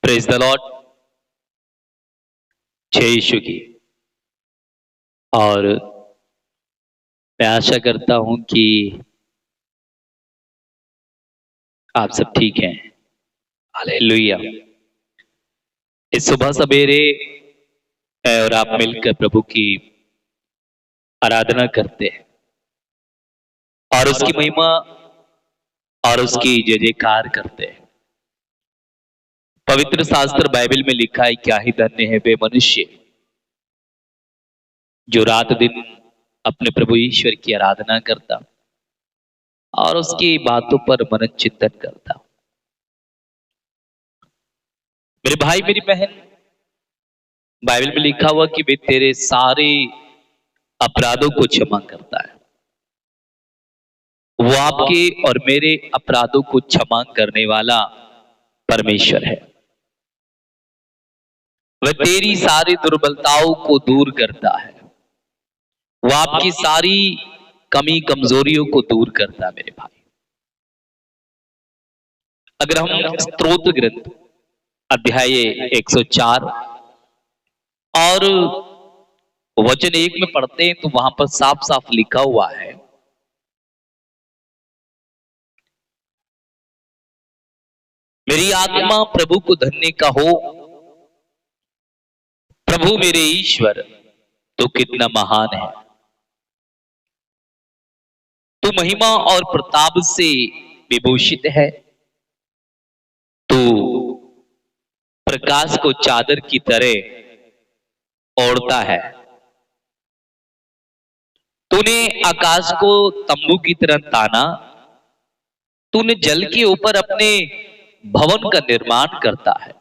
Praise the Lord. जय यीशु की। और मैं आशा करता हूं कि आप सब ठीक हैं। हालेलुया। इस सुबह सवेरे मैं और आप मिलकर प्रभु की आराधना करते हैं और उसकी महिमा और उसकी जय जयकार करते हैं। पवित्र शास्त्र बाइबल में लिखा है, क्या ही धन्य है वे मनुष्य जो रात दिन अपने प्रभु ईश्वर की आराधना करता और उसकी बातों पर मन चिंतन करता। मेरे भाई मेरी बहन, बाइबल में लिखा हुआ कि वे तेरे सारे अपराधों को क्षमा करता है। वो आपके और मेरे अपराधों को क्षमा करने वाला परमेश्वर है। वह तेरी सारी दुर्बलताओं को दूर करता है। वो आपकी सारी कमी कमजोरियों को दूर करता है। मेरे भाई, अगर हम स्तोत्र ग्रंथ अध्याय 104 और वचन 1 में पढ़ते हैं तो वहां पर साफ साफ लिखा हुआ है, मेरी आत्मा प्रभु को धन्य कहो, प्रभु मेरे ईश्वर तो कितना महान है। तू महिमा और प्रताप से विभूषित है। तू प्रकाश को चादर की तरह ओढ़ता है। तूने आकाश को तंबू की तरह ताना। तूने जल के ऊपर अपने भवन का निर्माण करता है।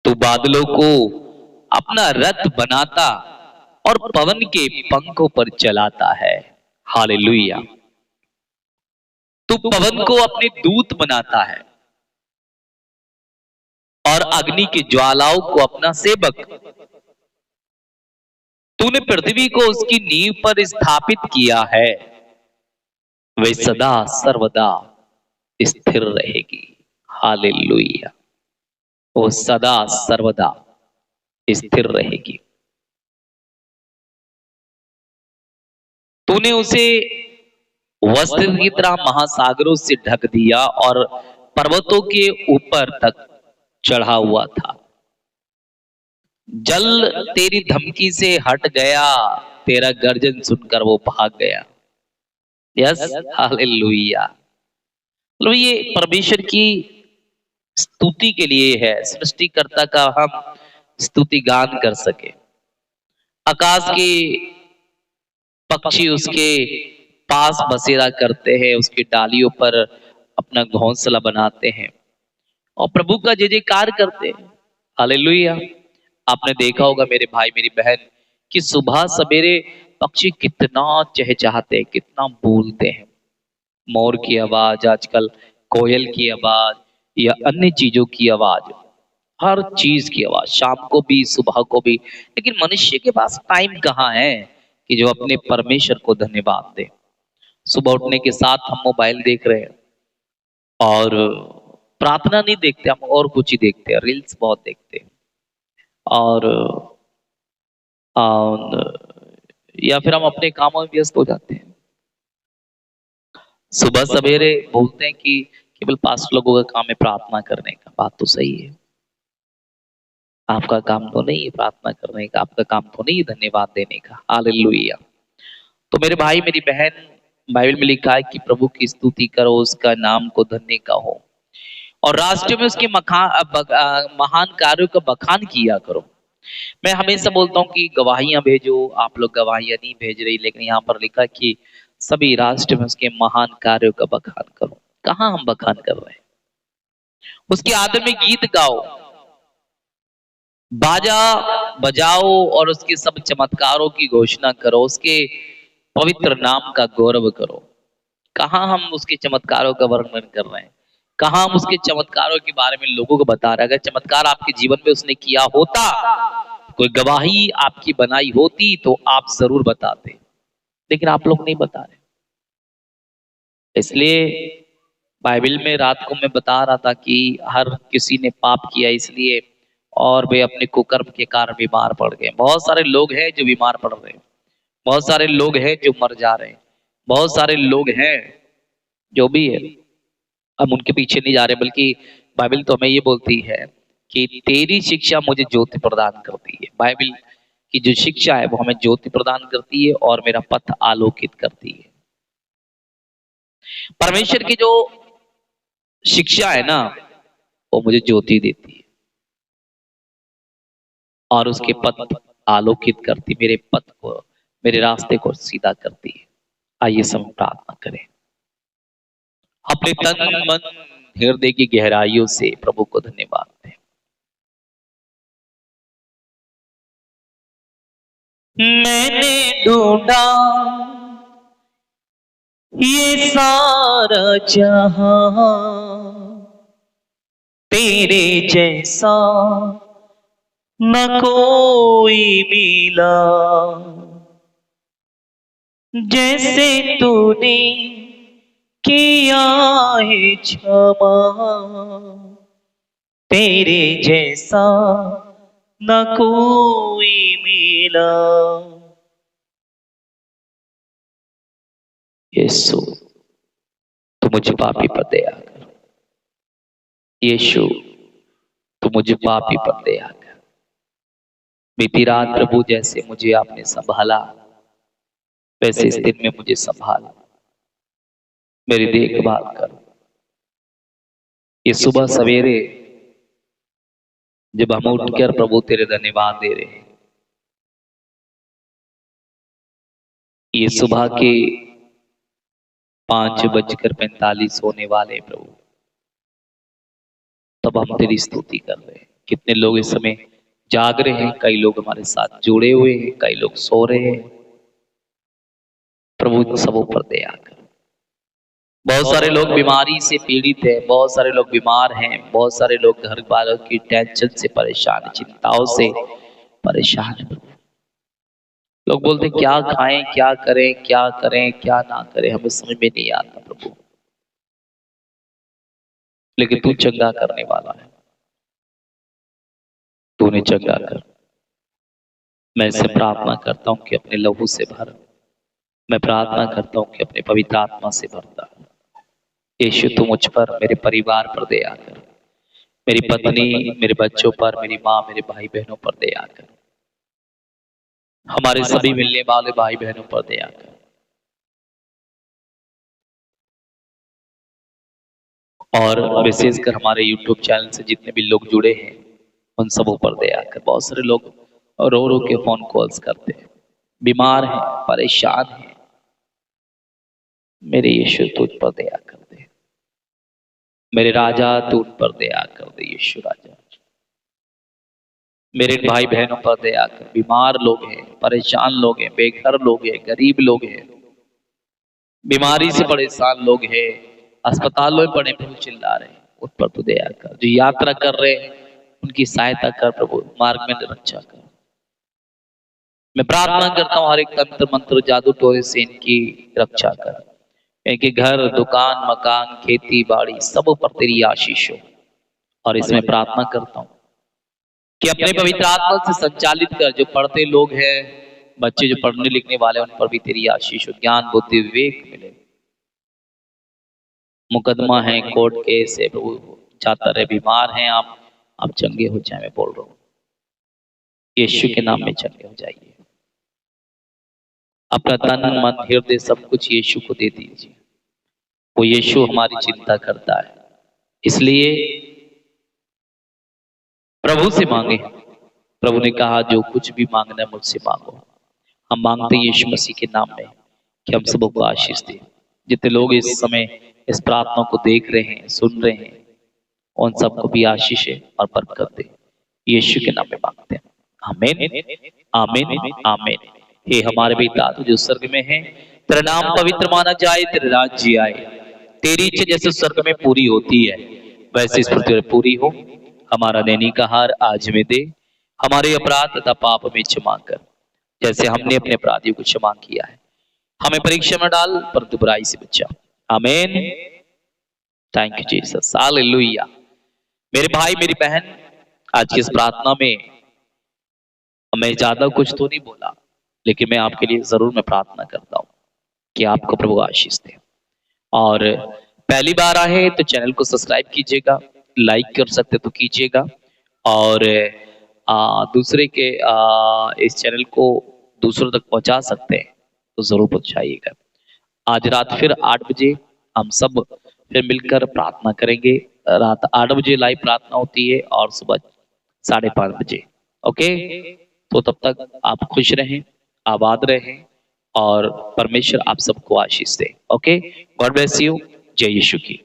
तू बादलों को अपना रथ बनाता और पवन के पंखों पर चलाता है। हालेलुया। तू पवन को अपने दूत बनाता है और अग्नि की ज्वालाओं को अपना सेवक। तूने पृथ्वी को उसकी नींव पर स्थापित किया है। वे सदा सर्वदा स्थिर रहेगी। हालेलुया। वो सदा सर्वदा स्थिर रहेगी। तूने उसे वस्त्र की तरह महासागरों से ढक दिया और पर्वतों के ऊपर तक चढ़ा हुआ था। जल तेरी धमकी से हट गया, तेरा गर्जन सुनकर वो भाग गया। Yes, hallelujah. मतलब ये परमेश्वर की स्तुति के लिए है, सृष्टिकर्ता का हम स्तुति गान कर सके। आकाश के पक्षी उसके पास बसेरा करते हैं, उसकी डालियों पर अपना घोंसला बनाते हैं और प्रभु का जय जयकार करते हैं। हालेलुया। आपने देखा होगा मेरे भाई मेरी बहन कि सुबह सवेरे पक्षी कितना चहचहाते हैं, कितना बोलते हैं। मोर की आवाज, आजकल कोयल की आवाज या अन्य चीजों की आवाज, हर चीज की आवाज, शाम को भी सुबह को भी। लेकिन मनुष्य के पास टाइम कहाँ है कि जो अपने परमेश्वर को धन्यवाद दे। सुबह उठने के साथ हम मोबाइल देख रहे हैं और प्रार्थना नहीं देखते, हम और कुछ ही देखते हैं, रील्स बहुत देखते हैं और या फिर हम अपने कामों में व्यस्त हो जाते हैं। सुबह सवेरे बोलते हैं कि केवल पास्टर लोगों का काम है प्रार्थना करने का। बात तो सही है, आपका काम तो नहीं है प्रार्थना करने का, आपका काम तो नहीं है धन्यवाद देने का। हालेलुया। तो मेरे भाई मेरी बहन, बाइबल में लिखा है कि प्रभु की स्तुति करो, उसका नाम को धन्य कहो और राष्ट्र में उसके महान कार्यों का बखान किया करो। मैं हमेशा बोलता हूँ कि गवाहियां भेजो, आप लोग गवाहियां नहीं भेज रही, लेकिन यहाँ पर लिखा कि सभी राष्ट्र में उसके महान कार्यों का बखान करो। कहाँ हम बखान कर रहे हैं? उसके आदर में गीत गाओ, बाजा बजाओ और उसके सब चमत्कारों की घोषणा करो, उसके पवित्र नाम का गौरव करो। कहाँ हम उसके चमत्कारों का वर्णन कर रहे हैं? कहाँ हम उसके चमत्कारों के बारे में लोगों को बता रहे हैं? अगर चमत्कार आपके जीवन में उसने किया होता, कोई गवाही आपकी बनाई होती तो आप जरूर बताते, लेकिन आप लोग नहीं बता रहे। इसलिए बाइबल में रात को मैं बता रहा था कि हर किसी ने पाप किया इसलिए, और वे अपने कुकर्म के कारण बीमार पड़ गए। बहुत सारे लोग हैं जो बीमार पड़ रहे हैं, बहुत सारे लोग हैं जो मर जा रहे हैं, बहुत सारे लोग हैं जो भी है, हम उनके पीछे नहीं जा रहे, बल्कि बाइबल तो हमें ये बोलती है कि तेरी शिक्षा मुझे ज्योति प्रदान करती है। बाइबल की जो शिक्षा है वो हमें ज्योति प्रदान करती है और मेरा पथ आलोकित करती है। परमेश्वर की जो शिक्षा है ना, वो मुझे ज्योति देती है और उसके पथ आलोकित करती, मेरे पथ को, मेरे रास्ते को सीधा करती है। आइए सब प्रार्थना करें, अपने तन मन हृदय की गहराइयों से प्रभु को धन्यवाद दें। मैंने ढूंढा ये सारा जहां, तेरे जैसा न कोई मिला, जैसे तूने किया है क्षमा, तेरे जैसा न कोई मिला। यीशु तू मुझे पापी पर दया कर, यीशु तू मुझे पापी पर दया कर। बीती रात प्रभु जैसे मुझे आपने संभाला, वैसे इस दिन में मुझे संभाल, मेरी देखभाल कर। ये सुबह सवेरे जब हम उठकर प्रभु तेरे धन्यवाद दे रहे हैं, ये सुबह के 5:45 होने वाले प्रभु, तब हम तेरी स्तुति कर रहे हैं। कितने लोग इस समय जाग रहे हैं, कई लोग हमारे साथ जुड़े हुए हैं, कई लोग सो रहे हैं। प्रभु इन सबों पर दया कर। बहुत सारे लोग बीमारी से पीड़ित हैं, बहुत सारे लोग बीमार हैं, बहुत सारे लोग घर वालों की टेंशन से परेशान, चिंताओं से परेशान हैं। लोग बोलते क्या खाएं, क्या करें, क्या करें, क्या ना करें, हमें समझ में नहीं आता प्रभु, लेकिन तू चंगा करने वाला है, तूने चंगा कर। मैं इससे प्रार्थना करता हूँ कि अपने लहू से भर, मैं प्रार्थना करता हूँ कि अपने पवित्र आत्मा से भरता। यीशु तू मुझ पर, मेरे परिवार पर दया कर, मेरी पत्नी, मेरे बच्चों पर, मेरी माँ, मेरे भाई बहनों पर दया कर, हमारे सभी मिलने वाले भाई बहनों पर दया कर, और विशेषकर हमारे YouTube चैनल से जितने भी लोग जुड़े हैं उन सबों पर दया कर। बहुत सारे लोग रो रो के फोन कॉल्स करते हैं, बीमार हैं, परेशान हैं, मेरे यीशु तुझ पर दया कर दे, मेरे राजा तू उन पर दया कर दे। यीशु राजा मेरे भाई बहनों पर दया कर। बीमार लोग हैं, परेशान लोग हैं, बेघर लोग हैं, गरीब लोग हैं, बीमारी से परेशान लोग हैं, अस्पतालों में पड़े प्रभु चिल्ला रहे हैं, उन पर तू दया कर। जो यात्रा कर रहे हैं उनकी सहायता कर प्रभु, मार्ग में रक्षा कर। मैं प्रार्थना करता हूँ हर एक तंत्र मंत्र जादू टोने से इनकी रक्षा कर, इनके घर, दुकान, मकान, खेती बाड़ी सब पर तेरी आशीष हो। और इसमें प्रार्थना करता हूँ कि अपने पवित्र आत्मा से संचालित कर, जो पढ़ते लोग हैं, बच्चे जो पढ़ने लिखने वाले, उन पर भी तेरी आशीष हो, ज्ञान बुद्धि विवेक मिले। मुकदमा है, कोर्ट केस है प्रभु, जाता रहे, बीमार हैं आप चंगे हो जाए, मैं बोल रहा हूँ यीशु के नाम में चंगे हो जाइए। अपना तन मन हृदय सब कुछ यीशु को दे दीजिए, वो यीशु हमारी चिंता करता है। इसलिए प्रभु से मांगे, प्रभु ने कहा जो कुछ भी मांगना है मुझसे मांगो। हम मांगते हैं यीशु मसीह के नाम में कि हम सबों को आशीष दे। जितने लोग इस समय इस प्रार्थना को देख रहे हैं, सुन रहे हैं, उन सबको भी आशीष है और बरकत दे, यीशु के नाम में मांगते हैं। आमीन, आमीन, आमीन। हे हमारे पिता तू जो स्वर्ग में है, तेरा नाम पवित्र माना जाए, तेरा राज्य आए, तेरी इच्छा जैसे स्वर्ग में पूरी होती है वैसे इस पृथ्वी पर पूरी हो। हमारा दैनिक आहार आज हमें दे, हमारे अपराध तथा पाप में क्षमा कर, जैसे हमने अपने अपराधियों को क्षमा किया है। हमें परीक्षा में डाल परंतु बुराई से बचा। आमीन। Thank you Jesus, hallelujah. मेरे भाई मेरी बहन, आज की इस प्रार्थना में मैं ज्यादा कुछ तो नहीं बोला, लेकिन मैं आपके लिए जरूर मैं प्रार्थना करता हूँ कि आपको प्रभु आशीष दे। और पहली बार आए तो चैनल को सब्सक्राइब कीजिएगा, लाइक कर सकते तो कीजिएगा, और दूसरे के इस चैनल को दूसरों तक पहुंचा सकते हैं तो जरूर पहुंचाइएगा। आज रात फिर 8 बजे हम सब फिर मिलकर प्रार्थना करेंगे। रात 8 बजे लाइव प्रार्थना होती है और सुबह 5:30 बजे। ओके, तो तब तक आप खुश रहें, आबाद रहें, और परमेश्वर आप सबको आशीष दे। Okay, God bless you. जय यीशु की।